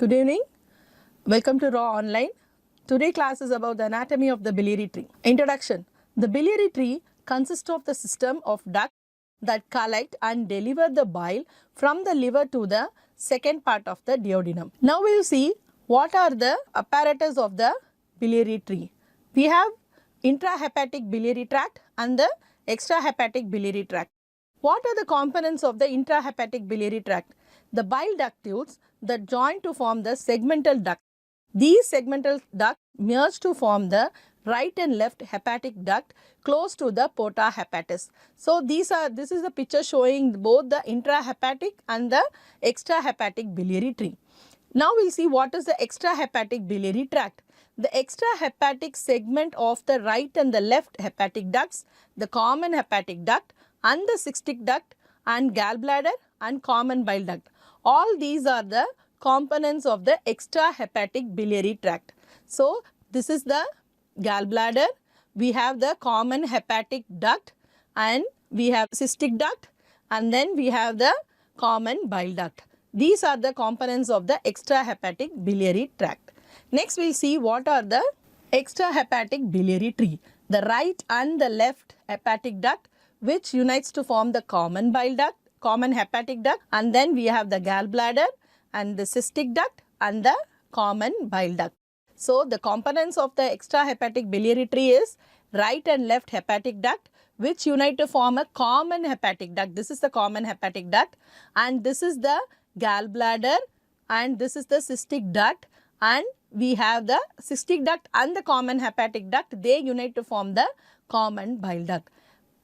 Good evening. Welcome to Raw Online. Today class is about the anatomy of the biliary tree. Introduction. The biliary tree consists of the system of ducts that collect and deliver the bile from the liver to the second part of the duodenum. Now we will see what are the apparatus of the biliary tree. We have intrahepatic biliary tract and the extrahepatic biliary tract. What are the components of the intrahepatic biliary tract? The bile duct tubes that join to form the segmental duct. These segmental ducts merge to form the right and left hepatic duct close to the porta hepatis. So this is the picture showing both the intrahepatic and the extrahepatic biliary tree. Now we will see what is the extrahepatic biliary tract. The extrahepatic segment of the right and the left hepatic ducts, the common hepatic duct and the cystic duct and gallbladder and common bile duct. All these are the components of the extrahepatic biliary tract. So this is the gallbladder, we have the common hepatic duct and we have cystic duct and then we have the common bile duct. These are the components of the extrahepatic biliary tract. Next we will see what are the extrahepatic biliary tree. The right and the left hepatic duct which unites to form the common bile duct, common hepatic duct, and then we have the gallbladder and the cystic duct and the common bile duct. So the components of the extrahepatic biliary tree is right and left hepatic duct which unite to form a common hepatic duct. This is the common hepatic duct and this is the gallbladder and this is the cystic duct, and we have the cystic duct and the common hepatic duct, they unite to form the common bile duct.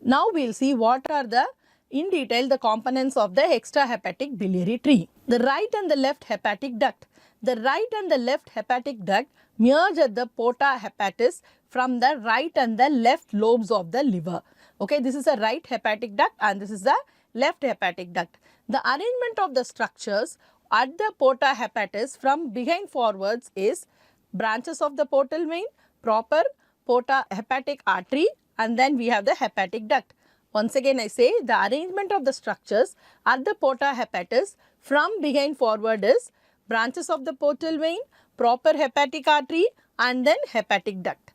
Now we will see what are the in detail the components of the extrahepatic biliary tree. The right and the left hepatic duct. The right and the left hepatic duct merge at the porta hepatis from the right and the left lobes of the liver. Okay, this is a right hepatic duct and this is the left hepatic duct. The arrangement of the structures at the porta hepatis from behind forwards is branches of the portal vein, proper porta hepatic artery, and then we have the hepatic duct. Once again I say the arrangement of the structures at the porta hepatis from behind forward is branches of the portal vein, proper hepatic artery and then hepatic duct.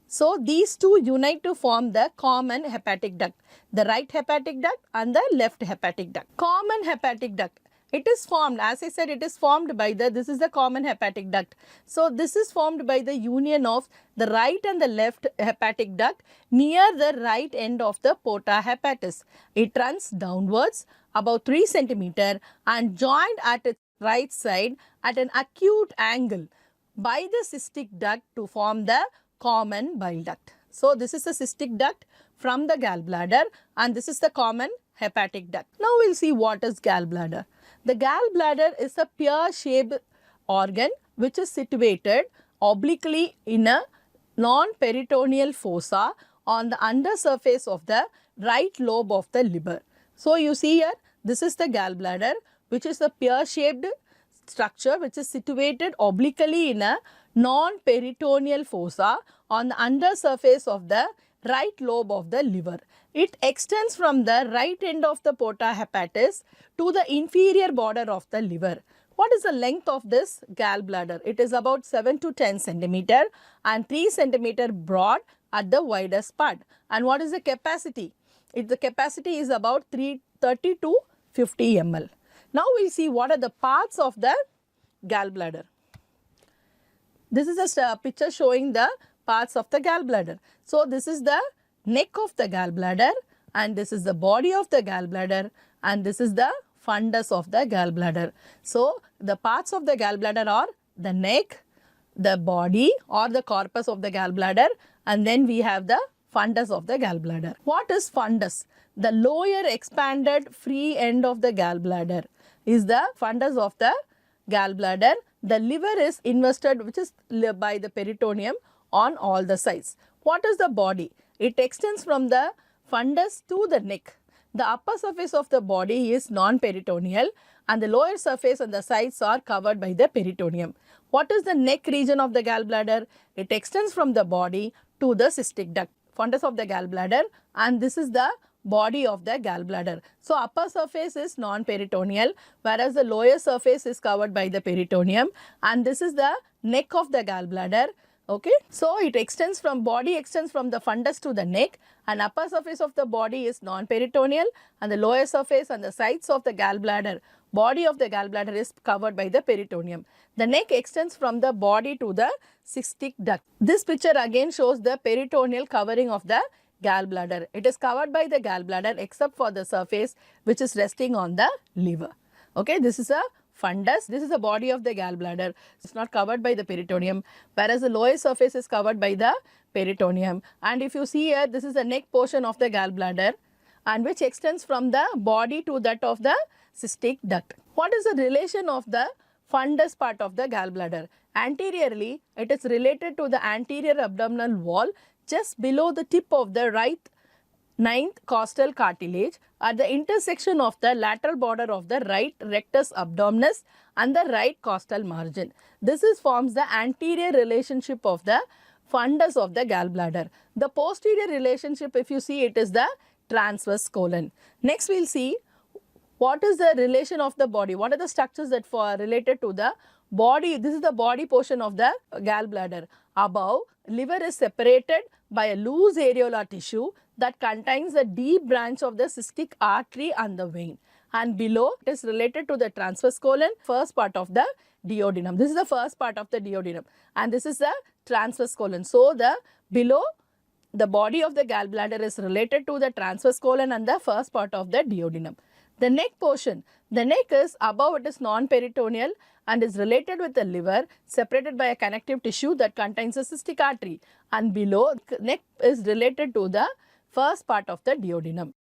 So these two unite to form the common hepatic duct, the right hepatic duct and the left hepatic duct. Common hepatic duct. It is formed, as I said, it is formed by this is the common hepatic duct. So this is formed by the union of the right and the left hepatic duct near the right end of the porta hepatis. It runs downwards about 3 cm and joined at its right side at an acute angle by the cystic duct to form the common bile duct. So this is the cystic duct from the gallbladder and this is the common hepatic duct. Now we will see what is gallbladder. The gallbladder is a pear-shaped organ which is situated obliquely in a non-peritoneal fossa on the undersurface of the right lobe of the liver. So you see here, this is the gallbladder which is a pear-shaped structure which is situated obliquely in a non-peritoneal fossa on the undersurface of the right lobe of the liver. It extends from the right end of the porta hepatis to the inferior border of the liver. What is the length of this gallbladder? It is about 7 to 10 cm and 3 cm broad at the widest part. And what is the capacity? The capacity is about 30 to 50 ml. Now we will see what are the parts of the gallbladder. This is a picture showing the parts of the gallbladder. So this is the neck of the gallbladder and this is the body of the gallbladder and this is the fundus of the gallbladder. So the parts of the gallbladder are the neck, the body or the corpus of the gallbladder, and then we have the fundus of the gallbladder. What is fundus? The lower expanded free end of the gallbladder is the fundus of the gallbladder. The liver is invested, which is by the peritoneum on all the sides. What is the body? It extends from the fundus to the neck. The upper surface of the body is non-peritoneal and the lower surface and the sides are covered by the peritoneum. What is the neck region of the gallbladder? It extends from the body to the cystic duct, fundus of the gallbladder, and this is the body of the gallbladder. So upper surface is non-peritoneal, whereas the lower surface is covered by the peritoneum, and this is the neck of the gallbladder. Okay, so it extends from the fundus to the neck, and upper surface of the body is non-peritoneal, and the lower surface and the sides of the gallbladder, body of the gallbladder is covered by the peritoneum. The neck extends from the body to the cystic duct. This picture again shows the peritoneal covering of the gallbladder. It is covered by the gallbladder except for the surface which is resting on the liver. Okay, this is a fundus. This is the body of the gallbladder. It's not covered by the peritoneum, whereas the lower surface is covered by the peritoneum. And if you see here, this is the neck portion of the gallbladder, and which extends from the body to that of the cystic duct. What is the relation of the fundus part of the gallbladder? Anteriorly, it is related to the anterior abdominal wall just below the tip of the right ninth costal cartilage at the intersection of the lateral border of the right rectus abdominis and the right costal margin. This forms the anterior relationship of the fundus of the gallbladder. The posterior relationship, if you see, it is the transverse colon. Next, we will see what is the relation of the body. What are the structures that are related to the body? This is the body portion of the gallbladder. Above, liver is separated by a loose areolar tissue that contains the deep branch of the cystic artery and the vein. And below, it is related to the transverse colon, first part of the duodenum. This is the first part of the duodenum, and this is the transverse colon. So, below the body of the gallbladder is related to the transverse colon and the first part of the duodenum. The neck portion, the neck is above, it is non-peritoneal and is related with the liver, separated by a connective tissue that contains a cystic artery, and below, neck is related to the first part of the duodenum.